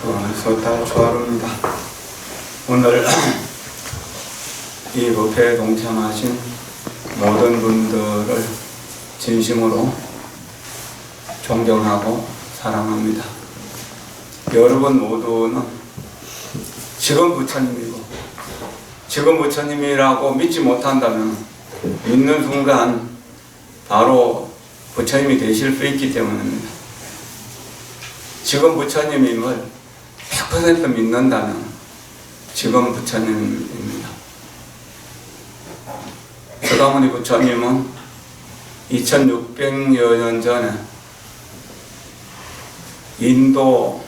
소탈 초하루입니다. 오늘 이 법회에 동참하신 모든 분들을 진심으로 존경하고 사랑합니다. 여러분 모두는 지금 부처님이고, 지금 부처님이라고 믿지 못한다면 믿는 순간 바로 부처님이 되실 수 있기 때문입니다. 지금 부처님임을 100% 믿는다면 지금 부처님입니다. 서가모니 부처님은 2600여 년 전에 인도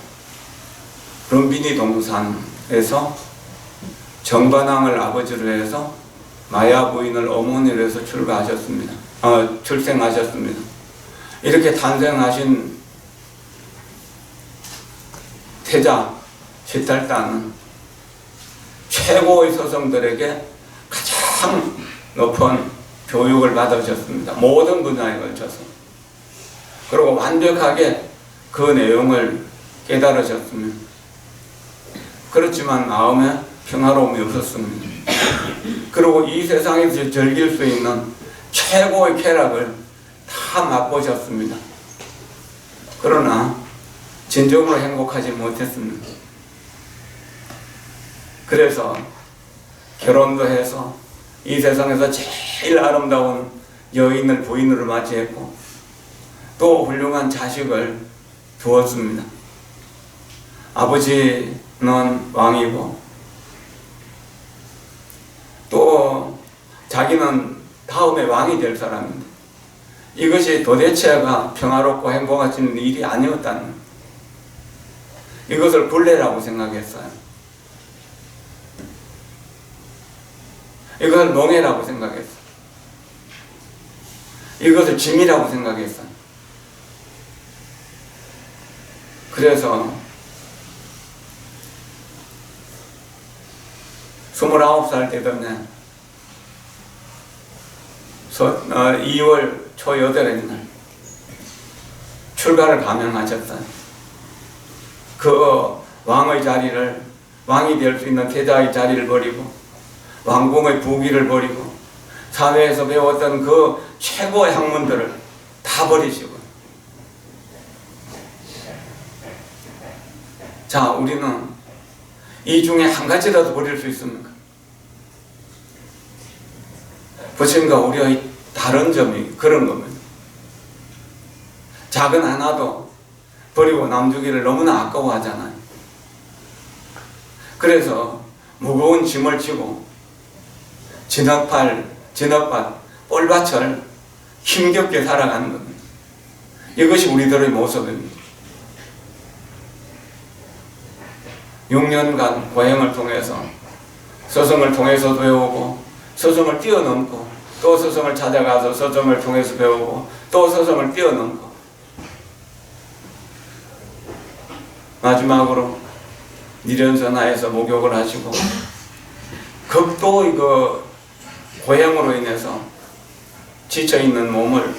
룸비니 동산에서 정반왕을 아버지로 해서 마야 부인을 어머니로 해서 출생하셨습니다. 이렇게 탄생하신 태자 시달다는 최고의 서성들에게 가장 높은 교육을 받으셨습니다. 모든 분야에 걸쳐서. 그리고 완벽하게 그 내용을 깨달으셨습니다. 그렇지만 마음에 평화로움이 없었습니다. 그리고 이 세상에서 즐길 수 있는 최고의 쾌락을 다 맛보셨습니다. 그러나 진정으로 행복하지 못했습니다. 그래서 결혼도 해서 이 세상에서 제일 아름다운 여인을 부인으로 맞이했고 또 훌륭한 자식을 두었습니다. 아버지는 왕이고 또 자기는 다음에 왕이 될 사람인데 이것이 도대체가 평화롭고 행복하신 일이 아니었다는 거예요. 이것을 불례라고 생각했어요. 이것을 농해라고 생각했어요. 이것을 짐이라고 생각했어요. 그래서 29살 되던 2월 초 8일 날 출가를 감행하셨어요. 그 왕의 자리를, 왕이 될 수 있는 태자의 자리를 버리고 왕궁의 부귀를 버리고 사회에서 배웠던 그 최고의 학문들을 다 버리시고, 자, 우리는 이 중에 한 가지라도 버릴 수 있습니까? 부처님과 우리의 다른 점이 그런 겁니다. 작은 하나도 버리고 남주기를 너무나 아까워하잖아요. 그래서 무거운 짐을 지고 진흙밭, 뻘밭을 힘겹게 살아가는 겁니다. 이것이 우리들의 모습입니다. 6년간 고행을 통해서 서성을 통해서 배우고 서성을 뛰어넘고 또 서성을 찾아가서 서성을 통해서 배우고 또 서성을 뛰어넘고 마지막으로 니련선하에서 목욕을 하시고 극도의 그 고행으로 인해서 지쳐있는 몸을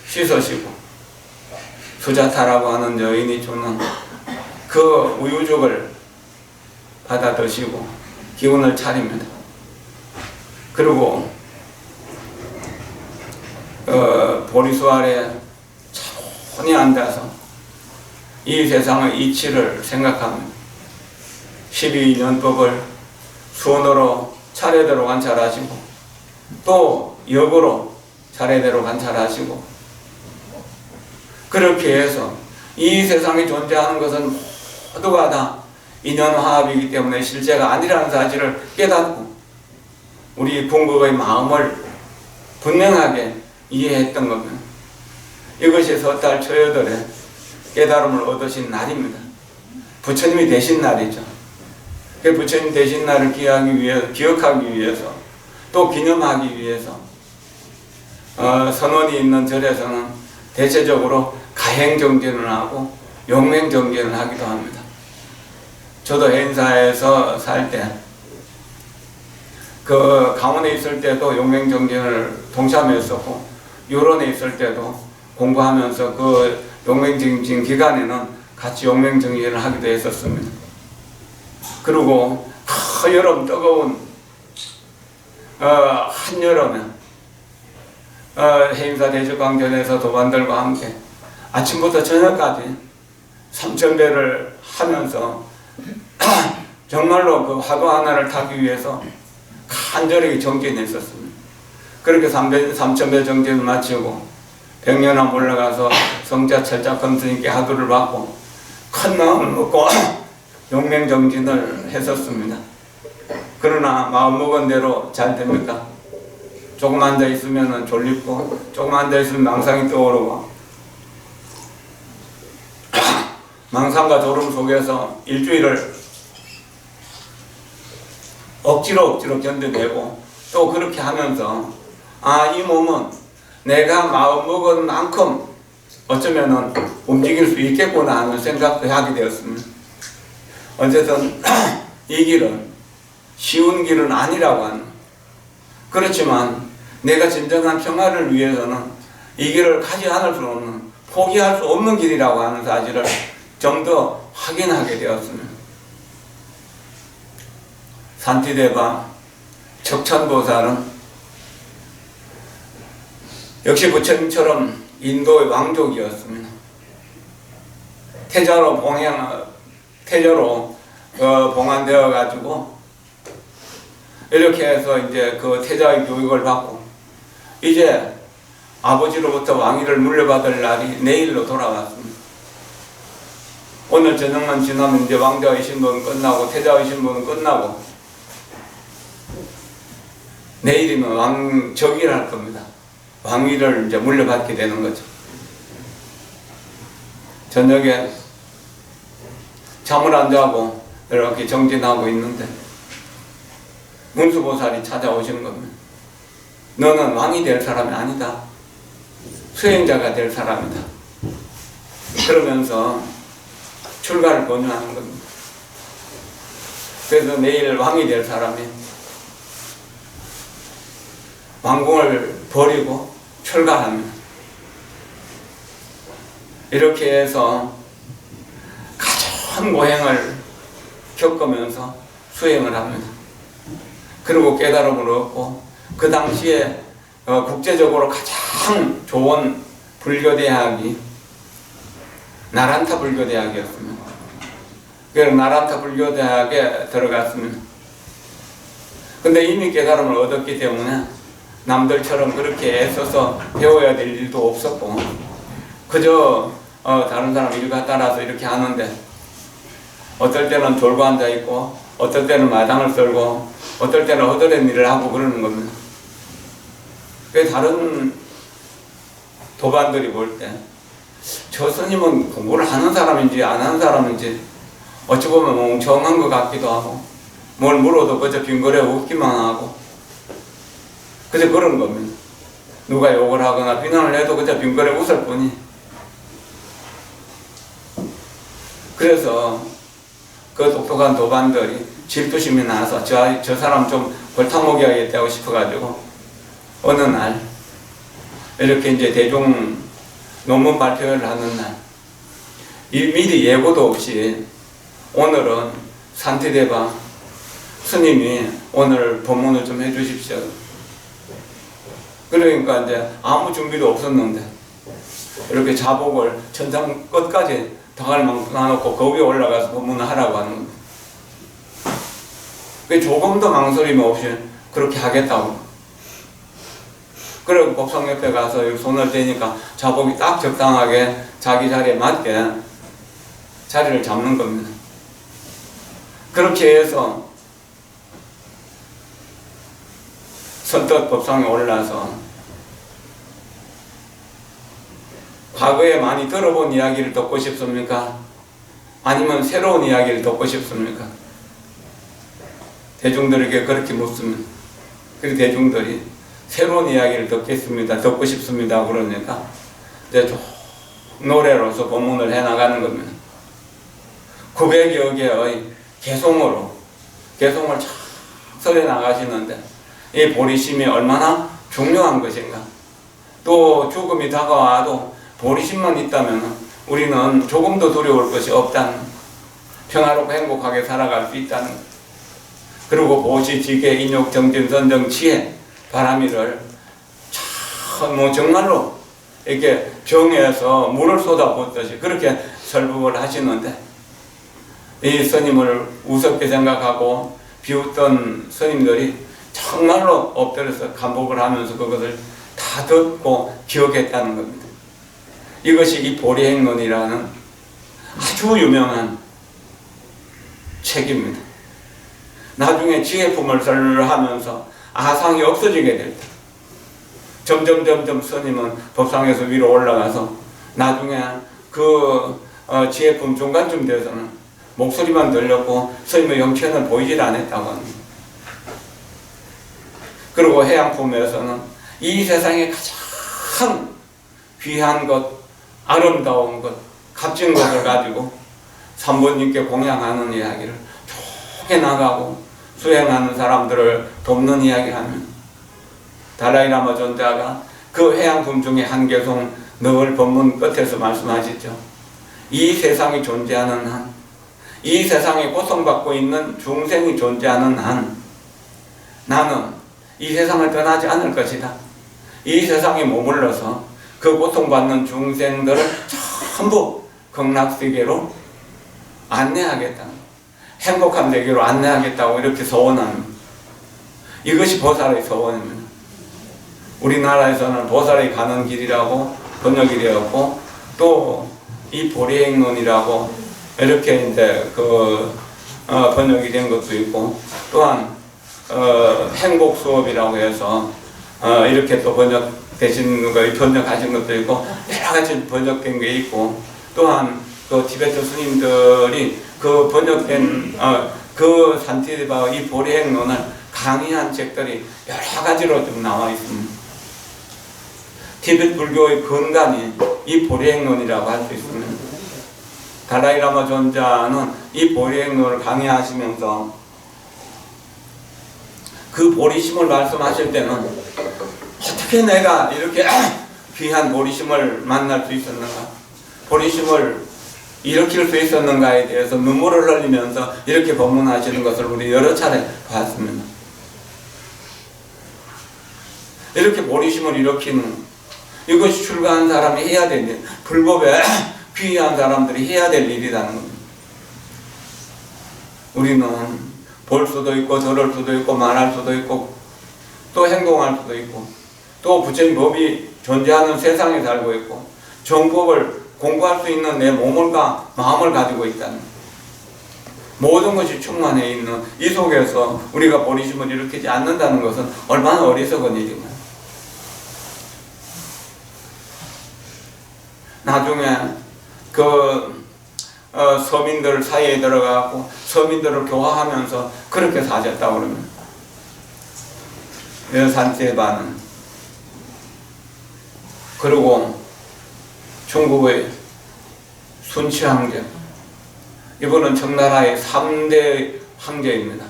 씻으시고 수자타라고 하는 여인이 주는 그 우유죽을 받아 드시고 기운을 차립니다. 그리고 보리수 아래 차분히 앉아서 이 세상의 이치를 생각합니다. 12년법을 수원으로 차례대로 관찰하시고 또 역으로 차례대로 관찰하시고 그렇게 해서 이 세상에 존재하는 것은 모두가 다 인연화합이기 때문에 실제가 아니라는 사실을 깨닫고 우리 궁극의 마음을 분명하게 이해했던 겁니다. 이것이 서달 초여덟에 깨달음을 얻으신 날입니다. 부처님이 되신 날이죠. 그 부처님 되신 날을 기억하기 위해서 또 기념하기 위해서 선원이 있는 절에서는 대체적으로 가행정진을 하고 용맹정진을 하기도 합니다. 저도 해인사에서 살 때 그 강원에 있을 때도 용맹정진을 동참했었고 유론에 있을 때도 공부하면서 그 용맹정진 기간에는 같이 용맹정진을 하기도 했었습니다. 그리고 여름 뜨거운 한여름에 해임사 대적강전에서 도반들과 함께 아침부터 저녁까지 삼천배를 하면서 정말로 그 화두 하나를 타기 위해서 간절하게 정진했었습니다. 그렇게 삼천배 정진을 마치고 백년암 올라가서 성자 철자금 스님께 화두를 받고 큰 마음을 먹고 용맹정진을 했었습니다. 그러나 마음먹은 대로 잘 됩니까? 조금 앉아 있으면 졸립고 조금 앉아 있으면 망상이 떠오르고 망상과 졸음 속에서 일주일을 억지로 견뎌내고 또 그렇게 하면서 이 몸은 내가 마음먹은 만큼 어쩌면은 움직일 수 있겠구나 하는 생각도 하게 되었습니다. 어쨌든 이 길은 쉬운 길은 아니라고 하는, 그렇지만 내가 진정한 평화를 위해서는 이 길을 가지 않을 수 없는, 포기할 수 없는 길이라고 하는 사실을 좀 더 확인하게 되었습니다. 산티대바 척천보살은 역시 부처님처럼 인도의 왕족이었습니다. 태자로 봉안되어 가지고 이렇게 해서 이제 그 태자의 교육을 받고 이제 아버지로부터 왕위를 물려받을 날이 내일로 돌아왔습니다. 오늘 저녁만 지나면 이제 왕자의 신분은 끝나고 태자의 신분은 끝나고 내일이면 왕적이라 할 겁니다. 왕위를 이제 물려받게 되는 거죠. 저녁에 잠을 안 자고 이렇게 정진하고 있는데 문수보살이 찾아오신 겁니다. 너는 왕이 될 사람이 아니다. 수행자가 될 사람이다. 그러면서 출가를 권유하는 겁니다. 그래서 내일 왕이 될 사람이 왕궁을 버리고 출가합니다. 이렇게 해서 가장 고행을 겪으면서 수행을 합니다. 그리고 깨달음을 얻고 그 당시에 국제적으로 가장 좋은 불교대학이 나란타 불교대학이었습니다. 그래서 나란타 불교대학에 들어갔습니다. 근데 이미 깨달음을 얻었기 때문에 남들처럼 그렇게 애써서 배워야 될 일도 없었고 그저 다른 사람 일과 따라서 이렇게 하는데 어떨 때는 졸고 앉아있고 어떨 때는 마당을 썰고 어떨 때는 허드렛 일을 하고 그러는 겁니다. 그 다른 도반들이 볼 때 저 스님은 공부를 하는 사람인지 안 하는 사람인지 어찌 보면 멍청한 것 같기도 하고 뭘 물어도 그저 빙그레 웃기만 하고 그저 그런 겁니다. 누가 욕을 하거나 비난을 해도 그저 빙그레 웃을 뿐이. 그래서 그 똑똑한 도반들이 질투심이 나서 저 사람 좀 골탕먹여야겠다고 싶어가지고 어느 날 이렇게 이제 대중 논문 발표를 하는 날 미리 예고도 없이 오늘은 산티대바 스님이 오늘 법문을 좀 해주십시오. 그러니까 이제 아무 준비도 없었는데 이렇게 자복을 천장 끝까지 덕알망 놔놓고 그 위에 올라가서 법문을 하라고 하는 겁니다. 조금도 망설임 없이 그렇게 하겠다고. 그리고 법상 옆에 가서 손을 대니까 자복이 딱 적당하게 자기 자리에 맞게 자리를 잡는 겁니다. 그렇게 해서 선뜻 법상에 올라서 과거에 많이 들어본 이야기를 듣고 싶습니까? 아니면 새로운 이야기를 듣고 싶습니까? 대중들에게 그렇게 묻습니다. 그리고 대중들이 새로운 이야기를 듣고 싶습니다. 그러니까 이제 쭉 노래로서 법문을 해나가는 겁니다. 900여 개의 개송을 쫙 설해 나가시는데 이 보리심이 얼마나 중요한 것인가. 또 죽음이 다가와도 보리심만 있다면 우리는 조금도 두려울 것이 없다는, 평화롭고 행복하게 살아갈 수 있다는, 그리고 보시, 지계, 인욕, 정진, 선정, 지혜, 바람이를 참 정말로 이렇게 병에서 물을 쏟아붓듯이 그렇게 설법을 하시는데, 이 스님을 우습게 생각하고 비웃던 스님들이 정말로 엎드려서 감복을 하면서 그것을 다 듣고 기억했다는 겁니다. 이것이 이 보리행론이라는 아주 유명한 책입니다. 나중에 지혜품을 설하면서 아상이 없어지게 될 때, 점점 스님은 법상에서 위로 올라가서 나중에 그 지혜품 중간쯤 돼서는 목소리만 들렸고 스님의 형체는 보이질 않았다고 합니다. 그리고 해양품에서는 이 세상에 가장 귀한 것, 아름다운 것, 값진 것을 가지고 삼부님께 공양하는 이야기를 좋게 나가고 수행하는 사람들을 돕는 이야기를 하면, 달라이라마 존자가 그 해양품 중에 한 개송 늘 법문 끝에서 말씀하시죠. 이 세상이 존재하는 한, 이 세상에 고통받고 있는 중생이 존재하는 한, 나는 이 세상을 떠나지 않을 것이다. 이 세상에 머물러서 그 고통받는 중생들을 전부 극락세계로 안내하겠다, 행복한 세계로 안내하겠다고 이렇게 서원하는, 이것이 보살의 서원입니다. 우리나라에서는 보살이 가는 길이라고 번역이 되었고, 또 이 보리행론이라고 이렇게 이제 번역이 된 것도 있고, 또한 행복 수업이라고 해서 이렇게 또 번역하신 것도 있고, 여러 가지 번역된 게 있고, 또한 그 티베트 스님들이 그 번역된 그 산티바 이 보리행론을 강의한 책들이 여러 가지로 좀 나와 있습니다. 티베트 불교의 근간이 이 보리행론이라고 할 수 있습니다. 달라이라마 존자는 이 보리행론을 강의하시면서 그 보리심을 말씀하실 때는 어떻게 내가 이렇게 귀한 보리심을 만날 수 있었는가, 보리심을 일으킬 수 있었는가에 대해서 눈물을 흘리면서 이렇게 법문하시는 것을 우리 여러 차례 봤습니다. 이렇게 보리심을 일으키는, 이것이 출가한 사람이 해야 될 일, 불법에 귀한 사람들이 해야 될 일이라는 겁니다. 우리는 볼 수도 있고 들을 수도 있고 말할 수도 있고 또 행동할 수도 있고 또 부처님 법이 존재하는 세상에 살고 있고 정법을 공부할 수 있는 내 몸과 마음을 가지고 있다는, 모든 것이 충만해 있는 이 속에서 우리가 보리심을 일으키지 않는다는 것은 얼마나 어리석은 일인가요? 나중에 서민들 사이에 들어가고 서민들을 교화하면서 그렇게 사셨다고 그러면, 산세바는, 그리고 중국의 순치 황제, 이분은 청나라의 3대 황제입니다.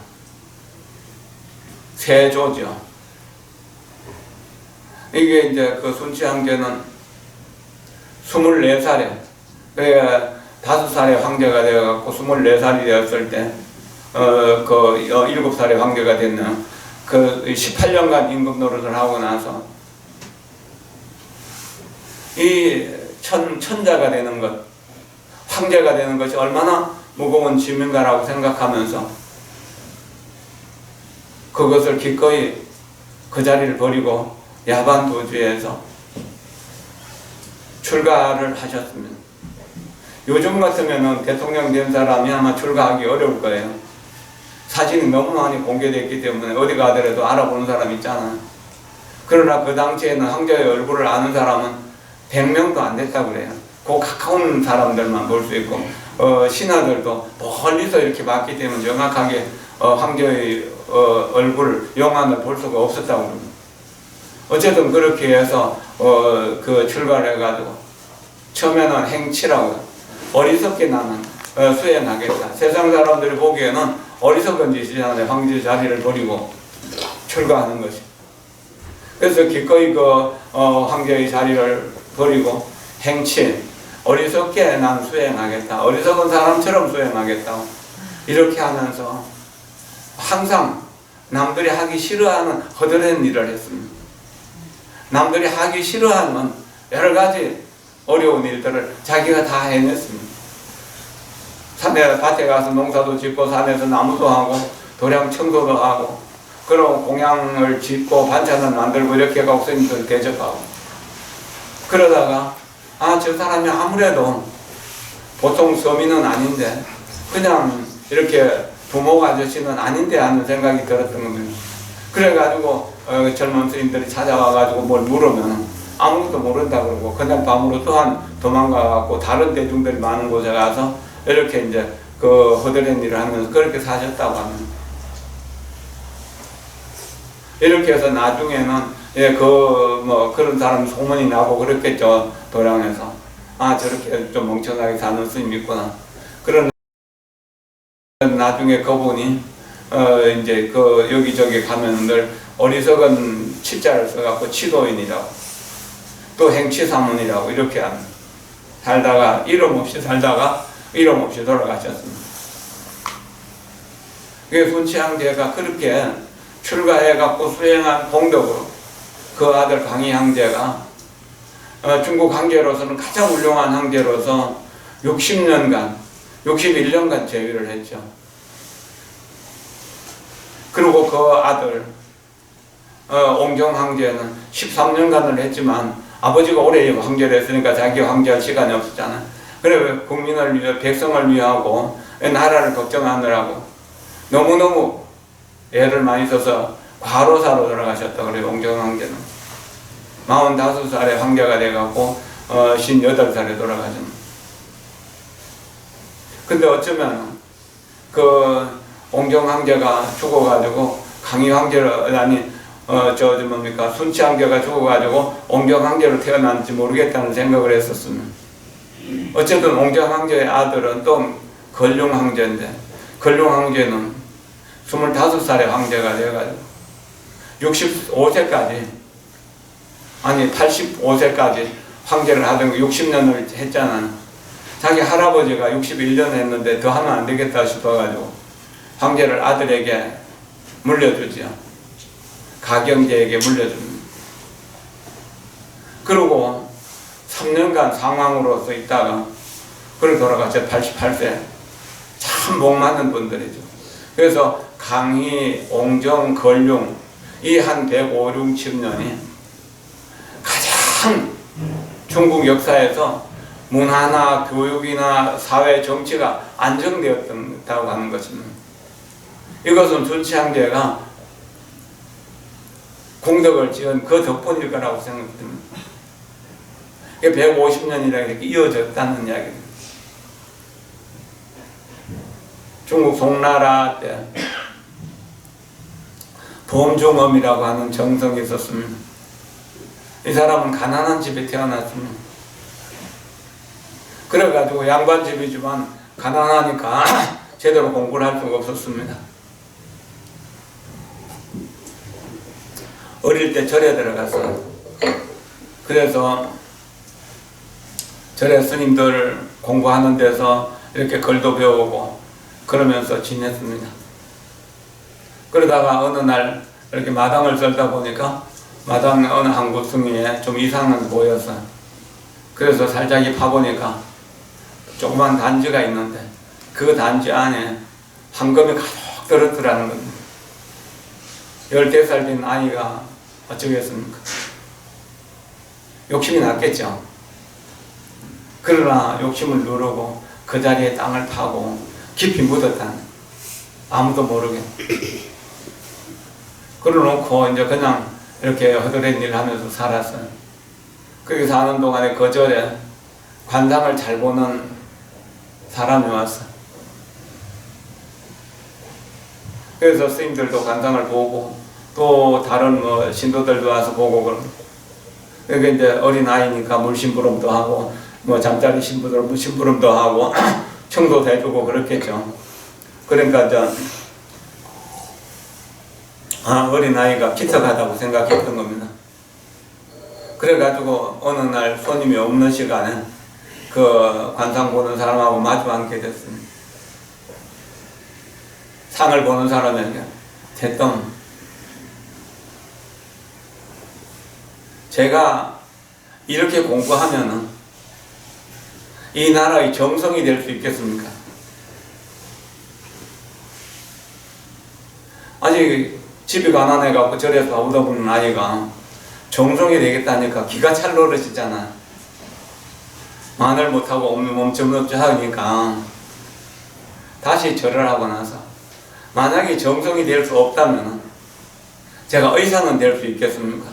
세조죠. 이게 이제 그 순치 황제는 24살에, 그러니까 5살에 황제가 되어갖고 24살이 되었을 때, 7살에 황제가 됐는 그 18년간 임금 노릇을 하고 나서 이 천자가 되는 것, 황제가 되는 것이 얼마나 무거운 짐인가라고 생각하면서 그것을 기꺼이 그 자리를 버리고 야반 도주에서 출가를 하셨습니다. 요즘 같으면은 대통령 된 사람이 아마 출가하기 어려울 거예요. 사진이 너무 많이 공개됐기 때문에 어디 가더라도 알아보는 사람 있잖아. 그러나 그 당시에는 황제의 얼굴을 아는 사람은 100명도 안 됐다고 그래요. 그 가까운 사람들만 볼 수 있고, 신하들도 멀리서 이렇게 봤기 때문에 정확하게 황제의 얼굴, 용안을 볼 수가 없었다고 합니다. 어쨌든 그렇게 해서 그 출가를 해가지고 처음에는 행치라고, 어리석게 나는 수행하겠다. 세상 사람들이 보기에는 어리석은 짓이잖아요. 황제 자리를 버리고 출가하는 것이. 그래서 기꺼이 황제의 자리를 버리고 행치, 어리석게 난 수행하겠다. 어리석은 사람처럼 수행하겠다. 이렇게 하면서 항상 남들이 하기 싫어하는 허드렛 일을 했습니다. 남들이 하기 싫어하는 여러 가지 어려운 일들을 자기가 다 해냈습니다. 산에 밭에 가서 농사도 짓고 산에서 나무도 하고 도량 청소도 하고 그런 공양을 짓고 반찬을 만들고 이렇게 해서 스님들 대접하고 그러다가 저 사람이 아무래도 보통 서민은 아닌데 그냥 이렇게 부모 아저씨는 아닌데 하는 생각이 들었던 겁니다. 그래가지고 젊은 스님들이 찾아와가지고 뭘 물으면 아무것도 모른다 그러고 그냥 밤으로 또한 도망가갖고 다른 대중들이 많은 곳에 가서 이렇게 이제 그 허드렛 일을 하면서 그렇게 사셨다고 합니다. 이렇게 해서 나중에는 그런 사람 소문이 나고 그렇겠죠. 도량에서 저렇게 좀 멍청하게 사는 스님이 있구나. 그런 나중에 그분이 이제 여기저기 가면 늘 어리석은 치자를 써갖고 치도인이라고 또 행치사문이라고 이렇게 살다가 이름 없이 살다가 이름 없이 돌아가셨습니다. 그게 순치항제가 그렇게 출가해갖고 수행한 공덕으로 그 아들 강희 항제가 중국 항제로서는 가장 훌륭한 항제로서 61년간 재위를 했죠. 그리고 그 아들 옹정 항제는 13년간을 했지만 아버지가 오래 황제를 했으니까 자기가 황제할 시간이 없었잖아. 그래 국민을 위해 백성을 위하고 나라를 걱정하느라고 너무너무 애를 많이 써서 과로사로 돌아가셨다 그래요. 옹정 황제는 45살에 황제가 돼갖고 58살에 돌아가셨습니다. 근데 어쩌면 그 옹정 황제가 죽어가지고 강희 황제를 순치 황제가 죽어가지고 옹정 황제로 태어났는지 모르겠다는 생각을 했었습니다. 어쨌든 옹정 황제의 아들은 또 걸룡 황제인데 걸룡 황제는 25살에 황제가 되어가지고 65세까지 85세까지 황제를 하던 거 60년을 했잖아. 자기 할아버지가 61년 했는데 더 하면 안 되겠다 싶어가지고 황제를 아들에게 물려주죠. 가경제에게 물려줍니다. 그리고 3년간 상황으로서 있다가 그걸 돌아가서 88세 참 복 많은 분들이죠. 그래서 강희, 옹정, 걸룡 이 한 105, 6, 7년이 가장 중국 역사에서 문화나 교육이나 사회 정치가 안정되었다고 하는 것입니다. 이것은 순치항제가 공덕을 지은 그 덕분일 거라고 생각됩니다. 150년이라 이렇게 이어졌다는 이야기입니다. 중국 송나라 때 범종엄이라고 하는 정성이 있었습니다. 이 사람은 가난한 집에 태어났습니다. 그래가지고 양반집이지만 가난하니까 제대로 공부를 할 수가 없었습니다. 어릴 때 절에 들어갔어요. 그래서 절에 스님들 공부하는 데서 이렇게 글도 배우고 그러면서 지냈습니다. 그러다가 어느 날 이렇게 마당을 썰다 보니까 마당 어느 한 구덩이에 좀 이상한 게 보였어요. 그래서 살짝이 파보니까 조그만 단지가 있는데 그 단지 안에 황금이 가득 들었더라는 겁니다. 14살 된 아이가 어쩌겠습니까? 욕심이 났겠죠. 그러나 욕심을 누르고 그 자리에 땅을 파고 깊이 묻었다는, 아무도 모르게. 그러놓고 이제 그냥 이렇게 허드렛 일 하면서 살았어요. 거기 사는 동안에 그 절에 관상을 잘 보는 사람이 왔어요. 그래서 스님들도 관상을 보고 또 다른 신도들도 와서 보고 그러고, 그러니까 이제 어린 아이니까 물심부름도 하고 잠자리 심부름도 하고 청소도 해주고 그렇겠죠. 그러니까 어린 아이가 기특하다고 생각했던 겁니다. 그래가지고 어느 날 손님이 없는 시간에 그 관상 보는 사람하고 마주 앉게 됐습니다. 상을 보는 사람에게 대뜸 제가 이렇게 공부하면은 이 나라의 정성이 될 수 있겠습니까? 아직 집이 가난해갖고 절에서 얻어보는 아이가 정성이 되겠다니까 기가 찰 노릇이잖아. 말을 못하고 멈춰 하니까 다시 절을 하고 나서 만약에 정성이 될 수 없다면 제가 의사는 될 수 있겠습니까?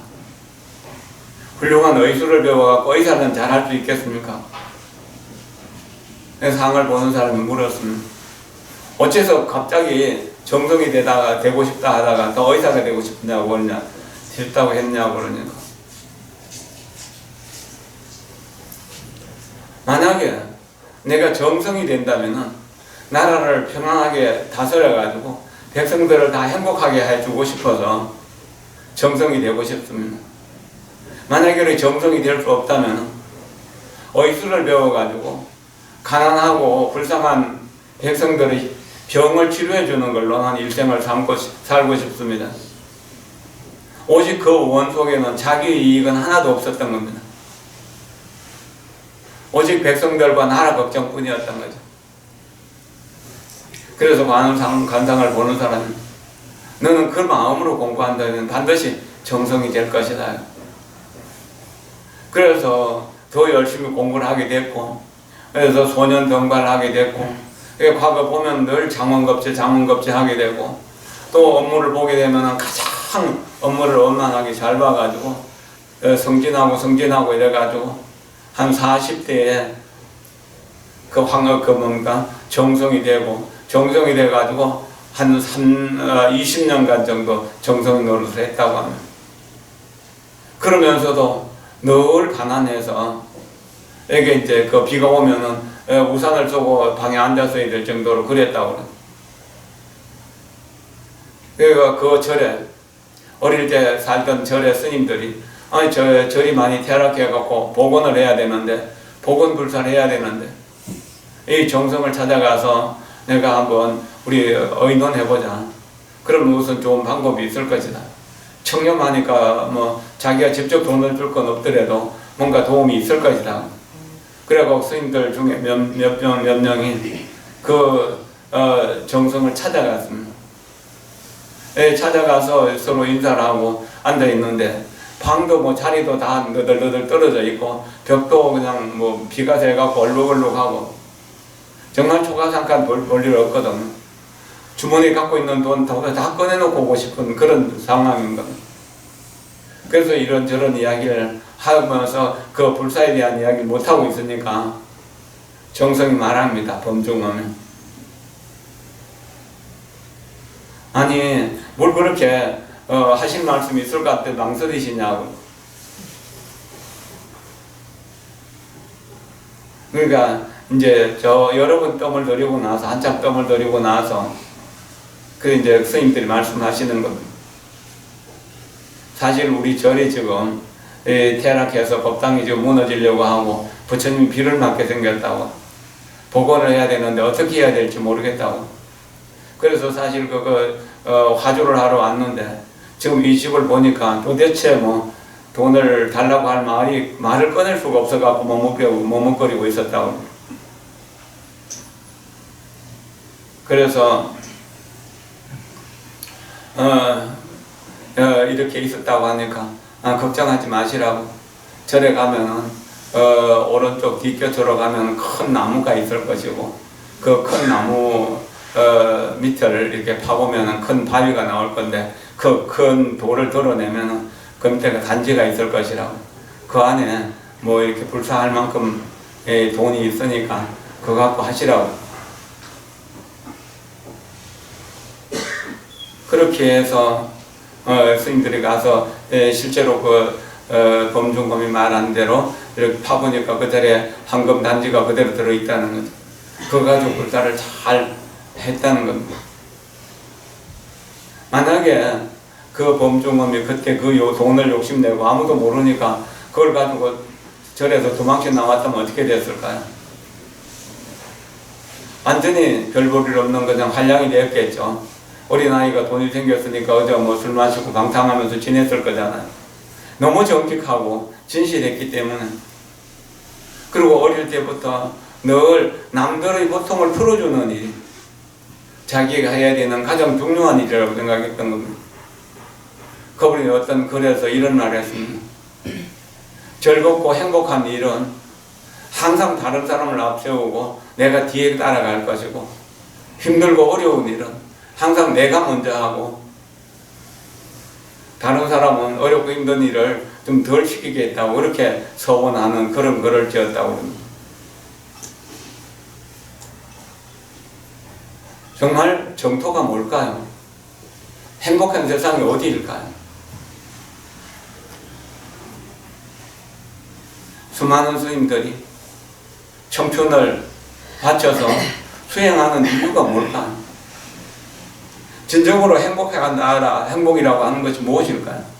훌륭한 의술을 배워갖고 의사는 잘할 수 있겠습니까? 상을 보는 사람이 물었습니다. 어째서 갑자기 정성이 되고 싶다 하다가 더 의사가 되고 싶냐고 그러냐, 싫다고 했냐고 그러니까. 만약에 내가 정성이 된다면 나라를 편안하게 다스려가지고 백성들을 다 행복하게 해주고 싶어서 정성이 되고 싶습니다. 만약에 정성이 될 수 없다면 의술을 배워가지고 가난하고 불쌍한 백성들의 병을 치료해 주는 걸로 난 일생을 살고 싶습니다. 오직 그 원 속에는 자기 이익은 하나도 없었던 겁니다. 오직 백성들과 나라 걱정뿐이었던 거죠. 그래서 관상을 보는 사람이 너는 그 마음으로 공부한다면 반드시 정성이 될 것이다. 그래서 더 열심히 공부를 하게 됐고, 그래서 소년 병발을 하게 됐고, 과거 보면 늘 장원급제 하게 되고, 또 업무를 보게 되면 가장 업무를 원만하게 잘 봐가지고 성진하고 이래가지고 한 40대에 그 정성이 돼가지고 한 20년간 정도 정성 노릇을 했다고 합니다. 그러면서도 늘 가난해서 이게 이제 그 비가 오면은 우산을 쓰고 방에 앉았어야 될 정도로 그랬다고 그래요. 그러니까 그 절에 어릴 때 살던 절의 스님들이 아니 절이 많이 퇴락해갖고 복원을 해야 되는데 복원불사를 해야 되는데 이 정성을 찾아가서 내가 한번 우리 의논해보자. 그럼 무슨 좋은 방법이 있을 것이다. 청렴하니까 뭐 자기가 직접 돈을 줄 건 없더라도 뭔가 도움이 있을 것이다. 그래갖고 스님들 중에 몇 명이 그 정성을 찾아갔습니다. 찾아가서 서로 인사를 하고 앉아있는데 방도 뭐 자리도 다 너덜너덜 떨어져 있고 벽도 그냥 뭐 비가 새갖고 얼룩얼룩하고 정말 초가삼간 볼 일 없거든. 주머니에 갖고 있는 돈 다 꺼내놓고 오고 싶은 그런 상황인 겁니다. 그래서 이런저런 이야기를 하면서 그 불사에 대한 이야기를 못하고 있으니까 정성이 말합니다. 범중엄이. 아니 뭘 그렇게 하신 말씀이 있을 것 같아 망설이시냐고. 그러니까 이제 여러 번 뜸을 들이고 나서 한참 뜸을 들이고 나서 그 이제 스님들이 말씀하시는 겁니다. 사실 우리 절이 지금 퇴락해서 법당이 지금 무너지려고 하고 부처님이 비를 맞게 생겼다고 복원을 해야 되는데 어떻게 해야 될지 모르겠다고. 그래서 사실 화주를 하러 왔는데 지금 이 집을 보니까 도대체 뭐 돈을 달라고 할 말을 꺼낼 수가 없어갖고 머뭇거리고 있었다고. 그래서 이렇게 있었다고 하니까 걱정하지 마시라고. 절에 가면은 오른쪽 뒷곁으로 가면 큰 나무가 있을 것이고 그 큰 나무 밑을 이렇게 파보면은 큰 바위가 나올 건데 그 큰 돌을 드러내면은 그 밑에 단지가 있을 것이라고. 그 안에 뭐 이렇게 불사할 만큼 돈이 있으니까 그거 갖고 하시라고. 그렇게 해서 스님들이 가서 실제로 범중검이 말한 대로 이렇게 파보니까 그들의 황금 단지가 그대로 들어있다는 거죠. 그거 가지고 불사를 잘 했다는 겁니다. 만약에 그 범중검이 그때 그 돈을 욕심내고 아무도 모르니까 그걸 가지고 절에서 도망쳐 나왔다면 어떻게 됐을까요? 완전히 별 볼 일 없는 그냥 한량이 되었겠죠. 어린아이가 돈이 생겼으니까 어제 뭐 술 마시고 방탕하면서 지냈을 거잖아요. 너무 정직하고 진실했기 때문에. 그리고 어릴 때부터 늘 남들의 고통을 풀어주는 일, 자기가 해야 되는 가장 중요한 일이라고 생각했던 겁니다. 그분이 어떤 글에서 이런 말을 했습니다. 즐겁고 행복한 일은 항상 다른 사람을 앞세우고 내가 뒤에 따라갈 것이고, 힘들고 어려운 일은 항상 내가 먼저 하고 다른 사람은 어렵고 힘든 일을 좀 덜 시키겠다고 그렇게 서원하는 그런 글을 지었다고 합니다. 정말 정토가 뭘까요? 행복한 세상이 어디일까요? 수많은 스님들이 청춘을 바쳐서 수행하는 이유가 뭘까요? 진정으로 행복해간다, 행복이라고 하는 것이 무엇일까요?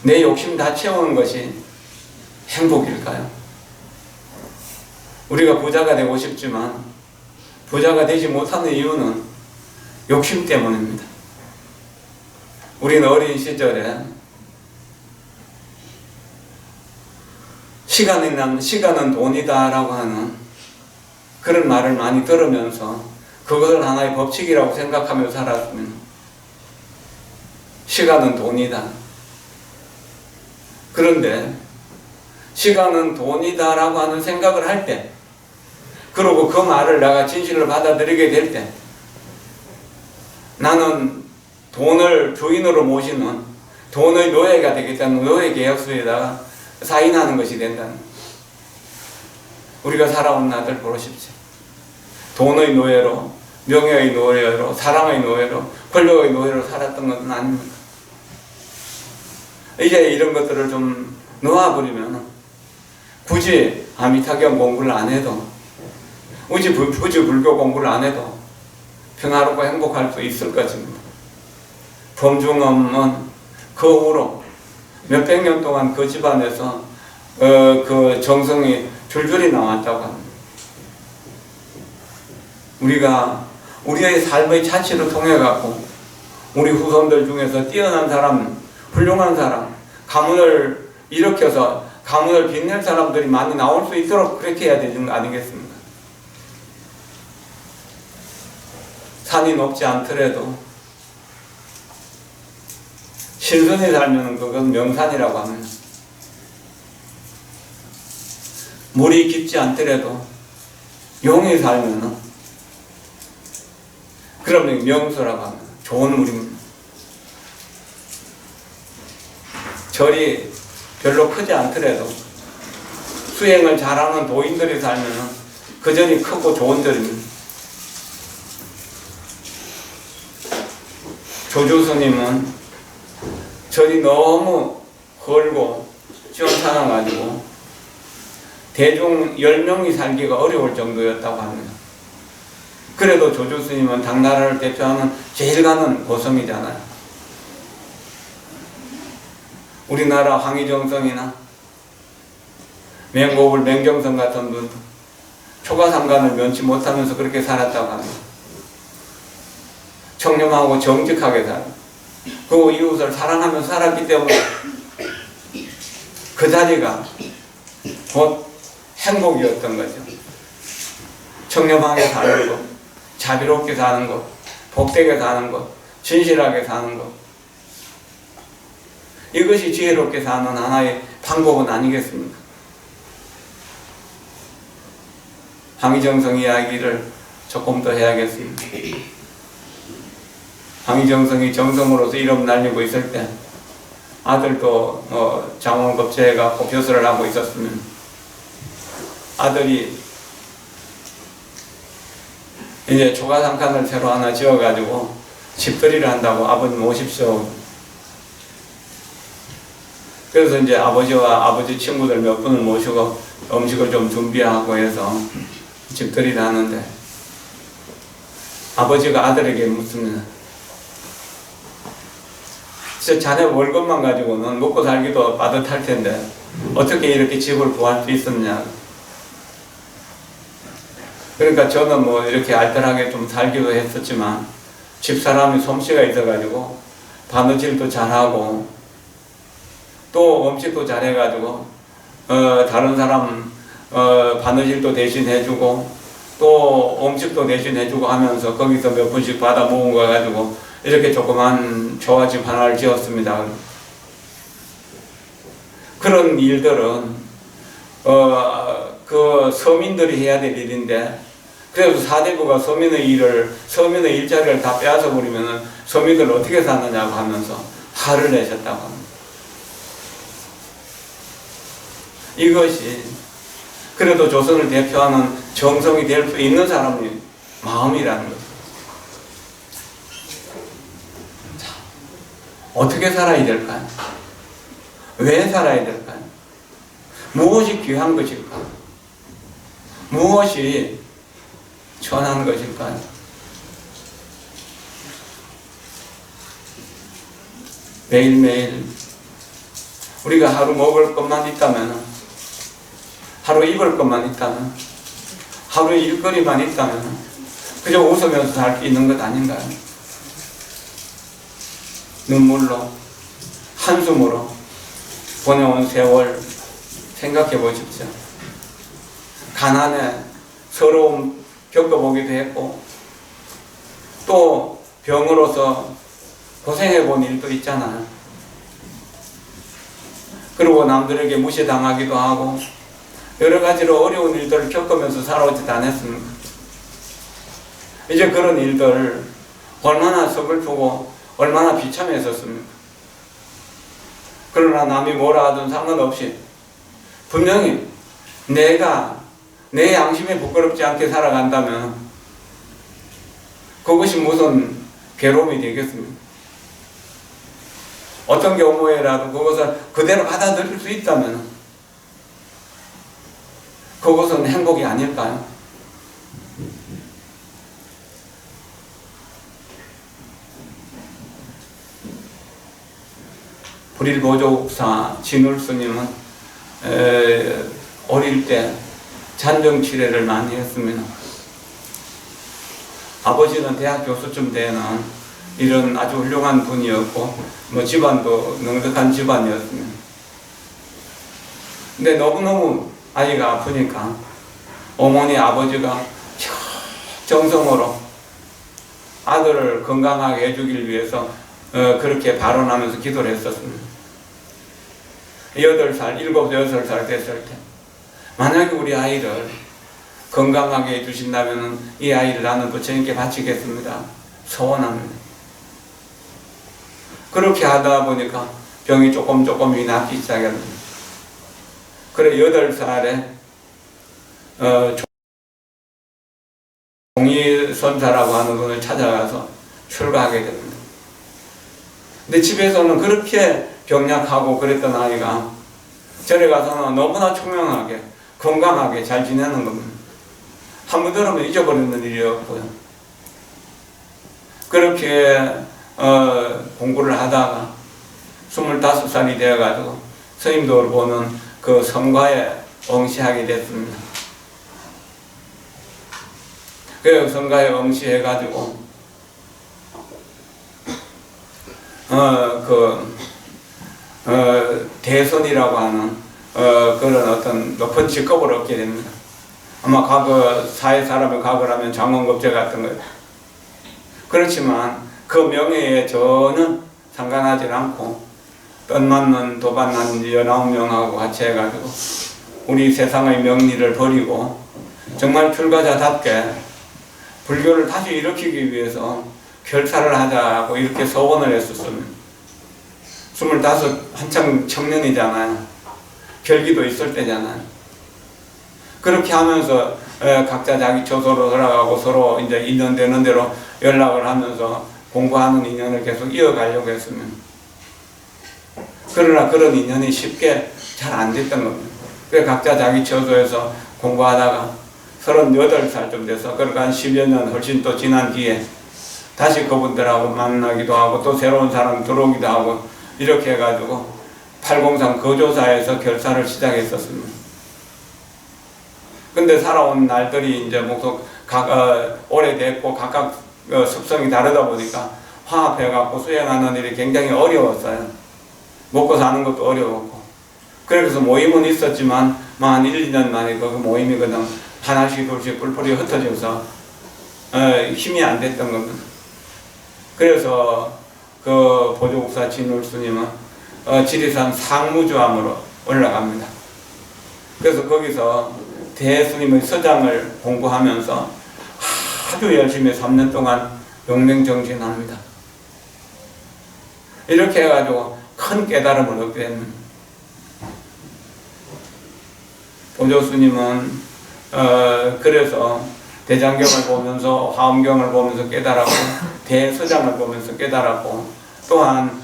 내 욕심 다 채우는 것이 행복일까요? 우리가 부자가 되고 싶지만 부자가 되지 못하는 이유는 욕심 때문입니다. 우리는 어린 시절에 시간은 돈이다 라고 하는 그런 말을 많이 들으면서 그것을 하나의 법칙이라고 생각하며 살았습니다. 시간은 돈이다. 그런데 시간은 돈이다 라고 하는 생각을 할 때, 그리고 그 말을 내가 진실을 받아들이게 될 때, 나는 돈을 주인으로 모시는 돈의 노예가 되겠다는 노예 계약서에다가 사인하는 것이 된다는, 우리가 살아온 나들 보십시오. 돈의 노예로, 명예의 노예로, 사랑의 노예로, 권력의 노예로 살았던 것은 아닙니다. 이제 이런 것들을 좀 놓아버리면 굳이 아미타경 공부를 안 해도, 굳이 불교 공부를 안 해도 평화롭고 행복할 수 있을 것입니다. 범중엄은 그 후로 몇백 년 동안 그 집안에서 그 정성이 줄줄이 나왔다고 합니다. 우리가 우리의 삶의 자취를 통해 갖고 우리 후손들 중에서 뛰어난 사람, 훌륭한 사람, 가문을 일으켜서 가문을 빛낼 사람들이 많이 나올 수 있도록 그렇게 해야 되는 거 아니겠습니까? 산이 높지 않더라도 신선히 살면 그건 명산이라고 합니다. 물이 깊지 않더라도 용이 살면 그러면 명소라고 합니다. 좋은 물입니다. 절이 별로 크지 않더라도 수행을 잘하는 도인들이 살면 그 절이 크고 좋은 절입니다. 조주스님은 절이 너무 헐고 시원찮아가지고 대중 10명이 살기가 어려울 정도였다고 합니다. 그래도 조주스님은 당나라를 대표하는 제일 가는 고성이잖아요. 우리나라 황희정성이나 맹고불 맹경성 같은 분 초가삼간을 면치 못하면서 그렇게 살았다고 합니다. 청렴하고 정직하게 살고 그 이웃을 사랑하며 살았기 때문에 그 자리가 곧 행복이었던 거죠. 청렴하게 사는 것, 자비롭게 사는 것, 복되게 사는 것, 진실하게 사는 것, 이것이 지혜롭게 사는 하나의 방법은 아니겠습니까? 황희정성 이야기를 조금 더 해야겠습니다. 황희정성이 정성으로서 이름 날리고 있을 때 아들도 장원급제해갖고 벼슬을 하고 있었으면 아들이 이제 초가상칸을 새로 하나 지어가지고 집들이를 한다고 아버님 오십시오. 그래서 이제 아버지와 아버지 친구들 몇 분을 모시고 음식을 좀 준비하고 해서 집들이를 하는데 아버지가 아들에게 묻습니다. 저 자네 월급만 가지고는 먹고 살기도 빠듯할 텐데 어떻게 이렇게 집을 구할 수 있었냐. 그러니까 저는 뭐 이렇게 알뜰하게 좀 살기도 했었지만 집사람이 솜씨가 있어가지고 바느질도 잘하고 또 음식도 잘해가지고 다른 사람 바느질도 대신 해주고 또 음식도 대신 해주고 하면서 거기서 몇 분씩 받아 모은 거 가지고 이렇게 조그만 초가집 하나를 지었습니다. 그런 일들은 그 서민들이 해야 될 일인데, 그래서 사대부가 서민의 일자리를 다 빼앗아 버리면은 서민들은 어떻게 사느냐고 하면서 화를 내셨다고 합니다. 이것이 그래도 조선을 대표하는 정성이 될 수 있는 사람의 마음이라는 거죠. 자, 어떻게 살아야 될까요? 왜 살아야 될까요? 무엇이 귀한 것일까? 무엇이 천한 것일까요? 매일매일 우리가 하루 먹을 것만 있다면, 하루 입을 것만 있다면, 하루 일거리만 있다면 그저 웃으면서 살 수 있는 것 아닌가요? 눈물로, 한숨으로 보내온 세월 생각해 보십시오. 가난에 서러움 겪어보기도 했고 또 병으로서 고생해 본 일도 있잖아요. 그리고 남들에게 무시당하기도 하고 여러 가지로 어려운 일들을 겪으면서 살아오지도 않았습니까? 이제 그런 일들 얼마나 서글프고 얼마나 비참했었습니까? 그러나 남이 뭐라 하든 상관없이 분명히 내가 내 양심에 부끄럽지 않게 살아간다면 그것이 무슨 괴로움이 되겠습니까? 어떤 경우에라도 그것을 그대로 받아들일 수 있다면 그것은 행복이 아닐까요? 불일보조사 진울스님은 어릴 때 잔병치레를 많이 했습니다. 아버지는 대학 교수쯤 되는 이런 아주 훌륭한 분이었고 뭐 집안도 넉넉한 집안이었습니다. 근데 너무너무 아이가 아프니까 어머니 아버지가 정성으로 아들을 건강하게 해주길 위해서 그렇게 발언하면서 기도를 했었습니다. 8살, 7, 6살 됐을 때 만약에 우리 아이를 건강하게 해주신다면 이 아이를 나는 부처님께 바치겠습니다. 소원합니다. 그렇게 하다 보니까 병이 조금 낫기 시작했습니다. 그래 8살에 종이선사라고 하는 분을 찾아가서 출가하게 됩니다. 근데 집에서는 그렇게 병약하고 그랬던 아이가 절에 가서는 너무나 총명하게 건강하게 잘 지내는 겁니다. 한번 들으면 잊어버리는 일이었고요. 그렇게 공부를 하다가 25살이 되어가지고 스님도를 보는 그 성가에 응시하게 됐습니다. 그 성가에 응시해가지고 대선이라고 하는 그런 어떤 높은 직급을 얻게 됩니다. 아마 과거 사회 사람의 과거라면 장원급제 같은 거예요. 그렇지만 그 명예에 저는 상관하지 않고 뜻맞는 도반난 19명하고 같이 해가지고 우리 세상의 명리를 버리고 정말 출가자답게 불교를 다시 일으키기 위해서 결사를 하자고 이렇게 소원을 했었습니다. 25 한창 청년이잖아요. 결기도 있을 때잖아요. 그렇게 하면서 각자 자기 처소로 돌아가고 서로 이제 인연 되는 대로 연락을 하면서 공부하는 인연을 계속 이어가려고 했습니다. 그러나 그런 인연이 쉽게 잘 안 됐던 겁니다. 그래서 각자 자기 처소에서 공부하다가 38살쯤 돼서 그러니까 한 10여 년 훨씬 또 지난 뒤에 다시 그분들하고 만나기도 하고 또 새로운 사람 들어오기도 하고 이렇게 해가지고 803 거조사에서 결사를 시작했었습니다. 근데 살아온 날들이 이제 오래됐고 각각 습성이 다르다 보니까 화합해갖고 수행하는 일이 굉장히 어려웠어요. 먹고 사는 것도 어려웠고. 그래서 모임은 있었지만 한 1, 2년 만에 그 모임이 그냥 하나씩 둘씩 뿔뿔이 흩어져서 힘이 안 됐던 겁니다. 그래서 그 보조국사 진울스님은 지리산 상무주암으로 올라갑니다. 그래서 거기서 대스님의 서장을 공부하면서 아주 열심히 3년 동안 용맹정진합니다. 이렇게 해가지고 큰 깨달음을 얻게 됩니다. 보조스님은 그래서 대장경을 보면서 화엄경을 보면서 깨달았고 대서장을 보면서 깨달았고 또한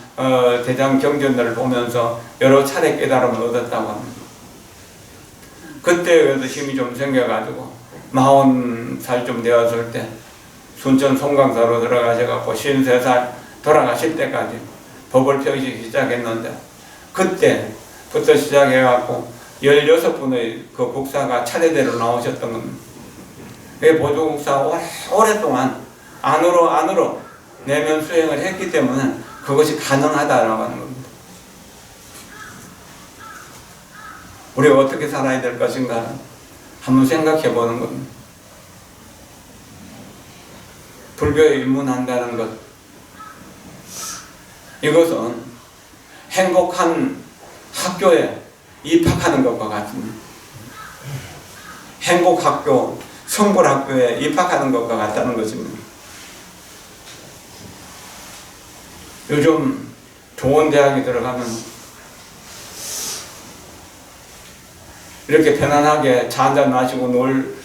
대장경전들을 보면서 여러 차례 깨달음을 얻었다고 합니다. 그때 그래도 힘이 좀 생겨가지고 40살 되었을 때 순천 송강사로 들어가셔갖고 53살 돌아가실 때까지 법을 펴기 시작했는데 그때부터 시작해갖고 16분의 그 국사가 차례대로 나오셨던 겁니다. 그 보조국사 오랫동안 안으로 내면 수행을 했기 때문에 그것이 가능하다라고 하는 겁니다. 우리가 어떻게 살아야 될 것인가 한번 생각해 보는 겁니다. 불교에 입문한다는 것, 이것은 행복한 학교에 입학하는 것과 같습니다. 행복학교, 성불학교에 입학하는 것과 같다는 것입니다. 요즘 좋은 대학에 들어가면 이렇게 편안하게 차 한잔 마시고 놀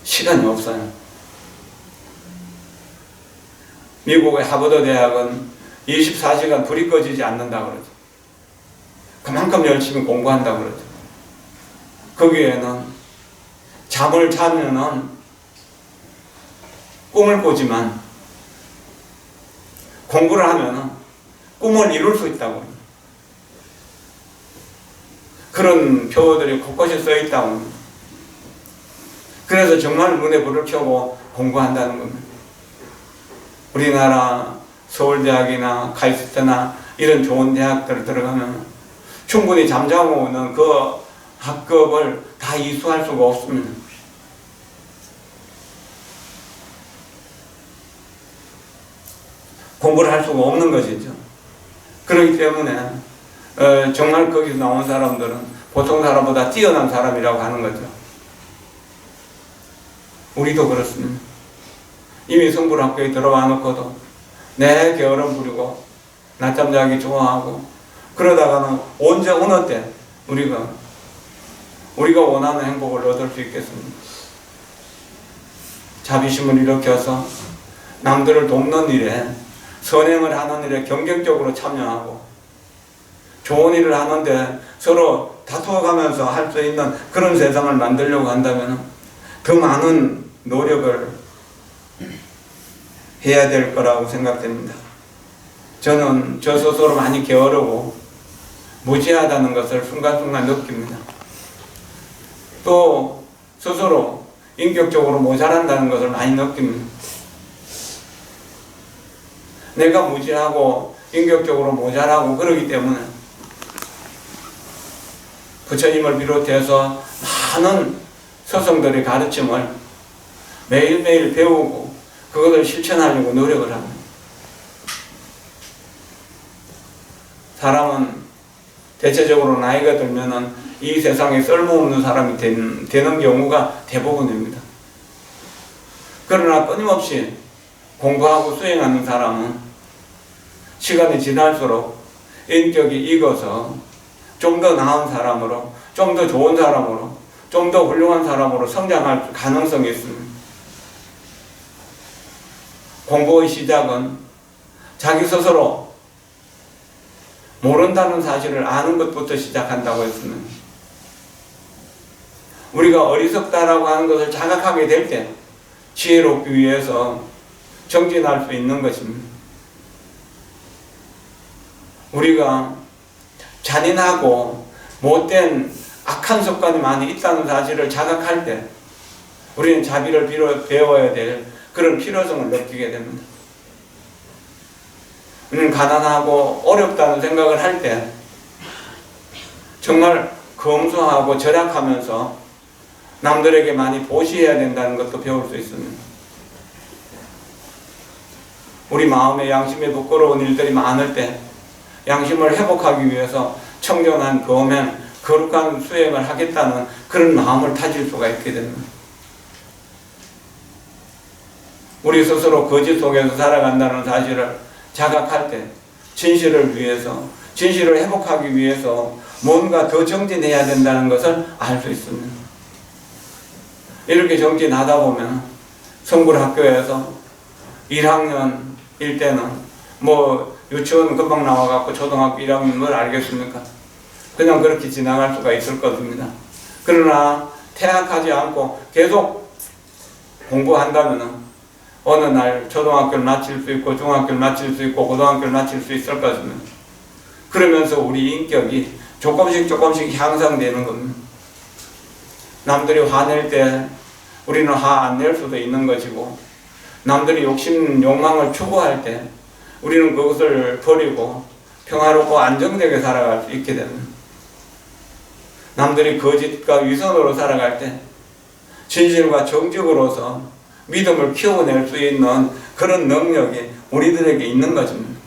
시간이 없어요. 미국의 하버드 대학은 24시간 불이 꺼지지 않는다고 그러죠. 그만큼 열심히 공부한다고 그러죠. 거기에는 잠을 자면은 꿈을 꾸지만 공부를 하면은 꿈을 이룰 수 있다고 합니다. 그런 표어들이 곳곳에 써 있다고 합니다. 그래서 정말 눈에 불을 켜고 공부한다는 겁니다. 우리나라 서울대학이나 카이스트나 이런 좋은 대학들 들어가면 충분히 잠자고 오는 그 학급을 다 이수할 수가 없습니다. 공부를 할 수가 없는 것이죠. 그렇기 때문에 정말 거기서 나온 사람들은 보통 사람보다 뛰어난 사람이라고 하는 거죠. 우리도 그렇습니다. 이미 성불학교에 들어와 놓고도 내 게으름 부리고 낮잠 자기 좋아하고 그러다가는 언제 어느 때 우리가 원하는 행복을 얻을 수 있겠습니까? 자비심을 일으켜서 남들을 돕는 일에, 선행을 하는 일에 경쟁적으로 참여하고 좋은 일을 하는데 서로 다투어가면서 할 수 있는 그런 세상을 만들려고 한다면 더 많은 노력을 해야 될 거라고 생각됩니다. 저는 저 스스로 많이 게으르고 무지하다는 것을 순간순간 느낍니다. 또 스스로 인격적으로 모자란다는 것을 많이 느낍니다. 내가 무지하고 인격적으로 모자라고 그러기 때문에 부처님을 비롯해서 많은 스승들의 가르침을 매일매일 배우고 그것을 실천하려고 노력을 합니다. 사람은 대체적으로 나이가 들면은 이 세상에 쓸모없는 사람이 되는 경우가 대부분입니다. 그러나 끊임없이 공부하고 수행하는 사람은 시간이 지날수록 인격이 익어서 좀 더 나은 사람으로, 좀 더 좋은 사람으로, 좀 더 훌륭한 사람으로 성장할 가능성이 있습니다. 공부의 시작은 자기 스스로 모른다는 사실을 아는 것부터 시작한다고 했습니다. 우리가 어리석다라고 하는 것을 자각하게 될 때 지혜롭기 위해서 정진할 수 있는 것입니다. 우리가 잔인하고 못된 악한 습관이 많이 있다는 사실을 자각할 때 우리는 자비를 배워야 될 그런 필요성을 느끼게 됩니다. 우리는 가난하고 어렵다는 생각을 할 때 정말 검소하고 절약하면서 남들에게 많이 보시해야 된다는 것도 배울 수 있습니다. 우리 마음에 양심에 부끄러운 일들이 많을 때 양심을 회복하기 위해서 청정한 거면 거룩한 수행을 하겠다는 그런 마음을 다질 수가 있게 됩니다. 우리 스스로 거짓 속에서 살아간다는 사실을 자각할 때 진실을 위해서, 진실을 회복하기 위해서 뭔가 더 정진해야 된다는 것을 알 수 있습니다. 이렇게 정진하다 보면 성불학교에서 1학년일 때는 뭐 유치원 금방 나와갖고 초등학교 1학년 뭘 알겠습니까? 그냥 그렇게 지나갈 수가 있을 것입니다. 그러나 퇴학하지 않고 계속 공부한다면 어느 날 초등학교를 마칠 수 있고 중학교를 마칠 수 있고 고등학교를 마칠 수 있을 것입니다. 그러면서 우리 인격이 조금씩 향상되는 겁니다. 남들이 화낼 때 우리는 화 안 낼 수도 있는 것이고, 남들이 욕망을 추구할 때 우리는 그것을 버리고 평화롭고 안정되게 살아갈 수 있게 됩니다. 남들이 거짓과 위선으로 살아갈 때 진실과 정직으로서 믿음을 키워낼 수 있는 그런 능력이 우리들에게 있는 것입니다.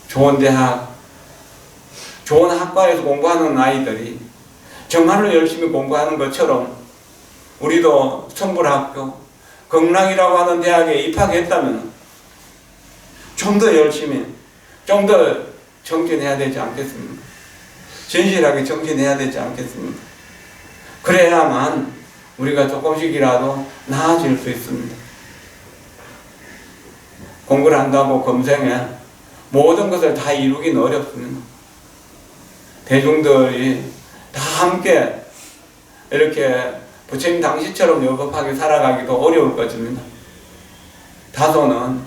좋은 대학, 좋은 학과에서 공부하는 아이들이 정말로 열심히 공부하는 것처럼 우리도 성불학교, 극락이라고 하는 대학에 입학했다면 좀 더 열심히, 좀 더 정진해야 되지 않겠습니까? 진실하게 정진해야 되지 않겠습니까? 그래야만 우리가 조금씩이라도 나아질 수 있습니다. 공부를 한다고 금생에 모든 것을 다 이루기는 어렵습니다. 대중들이 다 함께 이렇게 부처님 당시처럼 여법하게 살아가기도 어려울 것입니다. 다소는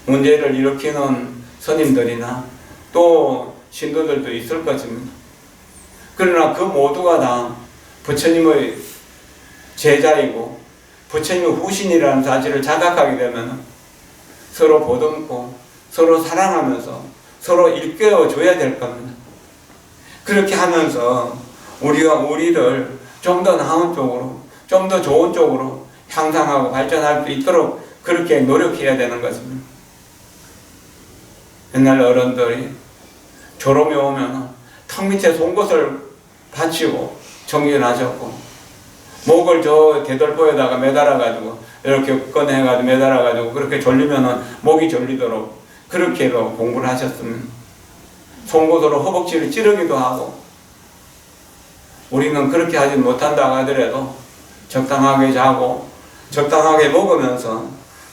문제를 일으키는 스님들이나 또 신도들도 있을 것입니다. 그러나 그 모두가 다 부처님의 제자이고 부처님의 후신이라는 사실을 자각하게 되면 서로 보듬고 서로 사랑하면서 서로 일깨워줘야 될 겁니다. 그렇게 하면서 우리가 우리를 좀 더 나은 쪽으로, 좀 더 좋은 쪽으로 향상하고 발전할 수 있도록 그렇게 노력해야 되는 것입니다. 옛날 어른들이 졸음이 오면 턱 밑에 송곳을 받치고 정진하셨고, 목을 저 대들보에다가 매달아가지고 이렇게 꺼내가지고 매달아가지고 그렇게 졸리면은 목이 졸리도록 그렇게도 공부를 하셨습니다. 송곳으로 허벅지를 찌르기도 하고, 우리는 그렇게 하지 못한다고 하더라도 적당하게 자고 적당하게 먹으면서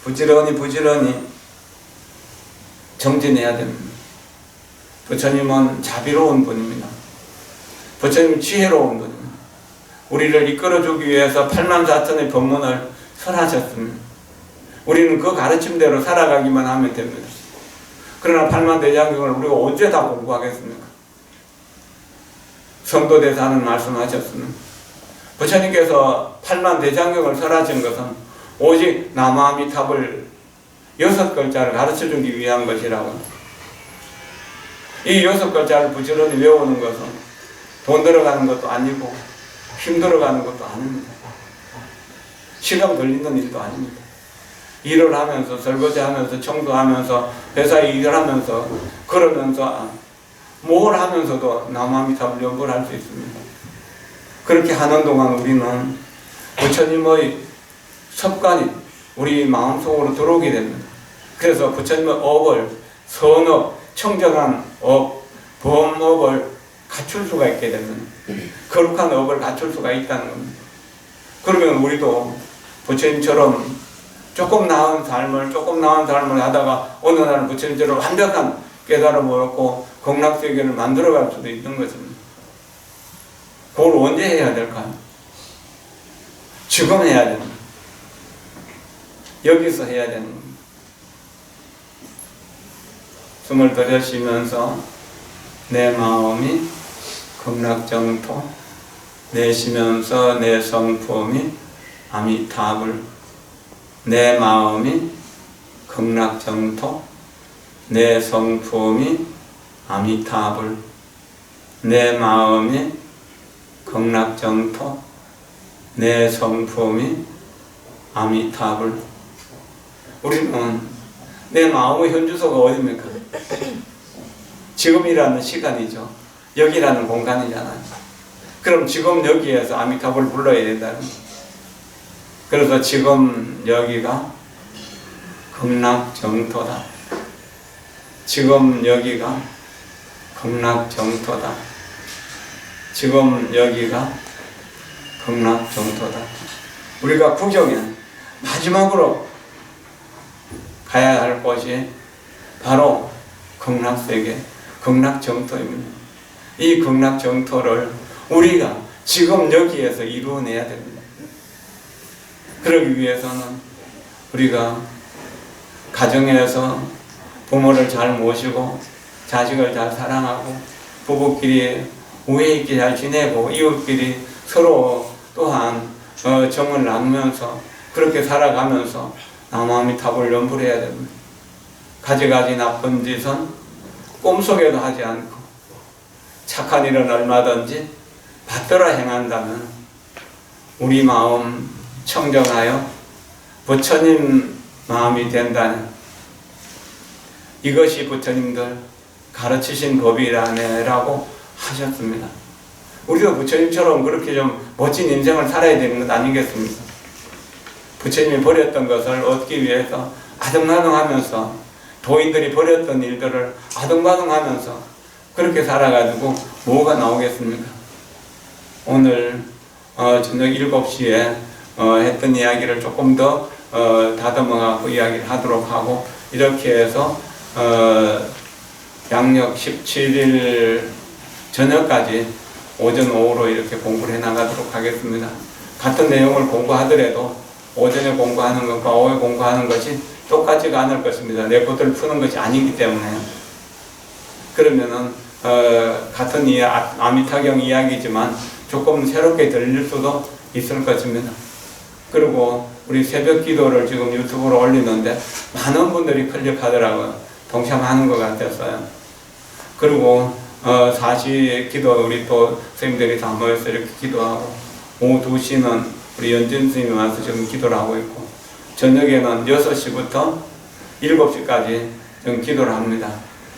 부지런히 정진해야 됩니다. 부처님은 자비로운 분입니다. 부처님은 지혜로운 분입니다. 우리를 이끌어주기 위해서 84,000의 법문을 설하셨습니다. 우리는 그 가르침대로 살아가기만 하면 됩니다. 그러나 8만대장경을 우리가 언제 다 공부하겠습니까? 성도대사는 말씀하셨습니다. 부처님께서 8만대장경을 설하신 것은 오직 나무아미탑을 6글자를 가르쳐주기 위한 것이라고. 이 6글자를 부지런히 외우는 것은 돈 들어가는 것도 아니고 힘 들어가는 것도 아닙니다. 시간 걸리는 일도 아닙니다. 일을 하면서, 설거지하면서, 청소하면서, 회사에 일을 하면서, 그러면서 뭘 하면서도 나무아미탑을 연구를 할 수 있습니다. 그렇게 하는 동안 우리는 부처님의 습관이 우리 마음속으로 들어오게 됩니다. 그래서 부처님의 업을, 선업, 청정한 업, 범업을 갖출 수가 있게 됩니다. 거룩한 업을 갖출 수가 있다는 겁니다. 그러면 우리도 부처님처럼 조금 나은 삶을 하다가 어느 날 부처님처럼 완벽한 깨달음을 얻고 극락세계를 만들어갈 수도 있는 것입니다. 그걸 언제 해야 될까요? 지금 해야 됩니다. 여기서 해야 되는 겁니다. 숨을 들이쉬면서 내 마음이 극락정토 내쉬면서 내 성품이 아미타불. 내 마음이 극락정토 내 성품이 아미타불. 내 마음이 극락정토 내 성품이 아미타불. 우리는 내 마음의 현주소가 어디입니까? 지금이라는 시간이죠. 여기라는 공간이잖아요. 그럼 지금 여기에서 아미타불을 불러야 된다는 거예요. 그래서 지금 여기가 극락정토다. 지금 여기가 극락정토다. 지금 여기가 극락정토다. 우리가 구경에 마지막으로 가야 할 곳이 바로 극락세계, 극락정토입니다. 이 극락정토를 우리가 지금 여기에서 이루어내야 됩니다. 그러기 위해서는 우리가 가정에서 부모를 잘 모시고 자식을 잘 사랑하고 부부끼리 우애 있게 잘 지내고 이웃끼리 서로 또한 정을 나누면서 그렇게 살아가면서 남아미타불을 연불해야 됩니다. 가지가지 나쁜 짓은 꿈속에도 하지 않고 착한 일은 얼마든지 받들어 행한다면 우리 마음 청정하여 부처님 마음이 된다는 이것이 부처님들 가르치신 법이라고 하셨습니다. 우리도 부처님처럼 그렇게 좀 멋진 인생을 살아야 되는 것 아니겠습니까? 부처님이 버렸던 것을 얻기 위해서 아등바등하면서 도인들이 버렸던 일들을 아등바등하면서 그렇게 살아가지고 뭐가 나오겠습니까? 오늘 저녁 7시에 했던 이야기를 조금 더 다듬어갖고 이야기를 하도록 하고 이렇게 해서 양력 17일 저녁까지 오전 오후로 이렇게 공부를 해나가도록 하겠습니다. 같은 내용을 공부하더라도 오전에 공부하는 것과 오후에 공부하는 것이 똑같지가 않을 것입니다. 레포트를 푸는 것이 아니기 때문에. 그러면은 같은 아미타경 이야기지만 조금 새롭게 들릴 수도 있을 것입니다. 그리고 우리 새벽 기도를 지금 유튜브로 올리는데 많은 분들이 클릭하더라고요. 동참하는 것 같았어요. 그리고 4시 기도 우리 또 선생님들이 다 모여서 이렇게 기도하고 오후 2시는 우리 연진 스님이 와서 지금 기도를 하고 있고 저녁에는 6시부터 7시까지 지금 기도를 합니다.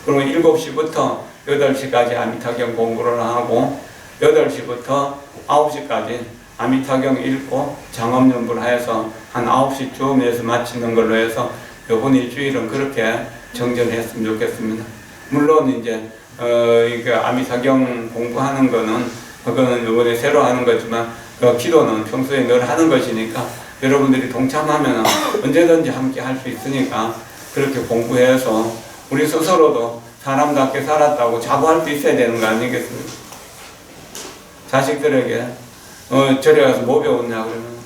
그리고 7시부터 8시까지 아미타경 공부를 하고 8시부터 9시까지 아미타경 읽고 장엄연불 해서 한 9시쯤에서 마치는 걸로 해서 이번 일주일은 그렇게 정전했으면 좋겠습니다. 물론 이제 이게 아미타경 공부하는 거는 그거는 이번에 새로 하는 거지만 기도는 평소에 늘 하는 것이니까 여러분들이 동참하면 언제든지 함께 할 수 있으니까 그렇게 공부해서 우리 스스로도 사람답게 살았다고 자부할 수 있어야 되는 거 아니겠습니까? 자식들에게 절에 가서 뭐 배웠냐 그러면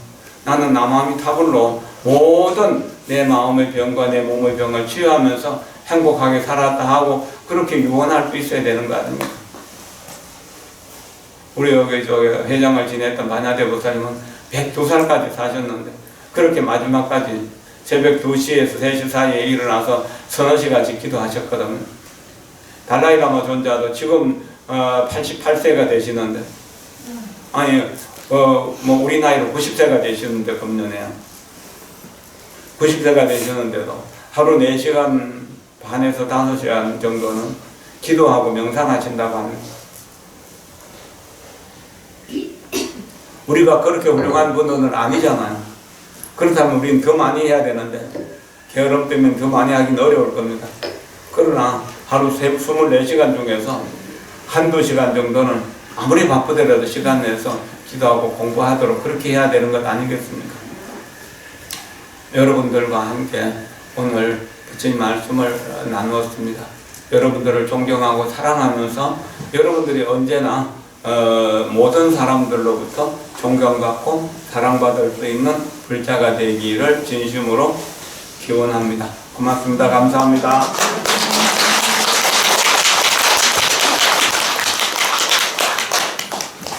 나는 남아미타불로 모든 내 마음의 병과 내 몸의 병을 치유하면서 행복하게 살았다 하고 그렇게 유언할 수 있어야 되는 거 아닙니까? 우리 여기 회장을 지냈던 반야대 보살님은 102살까지 사셨는데 그렇게 마지막까지 새벽 2시에서 3시 사이에 일어나서 서너 시간씩 기도하셨거든요. 달라이라마 존자도 지금 88세가 되시는데 아니 뭐 우리 나이로 90세가 되시는데 금년에 90세가 되시는데도 하루 4시간 반에서 5시간 정도는 기도하고 명상하신다고 합니다. 우리가 그렇게 훌륭한 분들은 아니잖아요. 그렇다면 우리는 더 많이 해야 되는데 게으름 때문에 더 많이 하긴 어려울 겁니다. 그러나 하루 24시간 중에서 한두 시간 정도는 아무리 바쁘더라도 시간 내서 기도하고 공부하도록 그렇게 해야 되는 것 아니겠습니까? 여러분들과 함께 오늘 부처님 말씀을 나누었습니다. 여러분들을 존경하고 사랑하면서 여러분들이 언제나 모든 사람들로부터 존경받고 사랑받을 수 있는 불자가 되기를 진심으로 기원합니다. 고맙습니다. 감사합니다.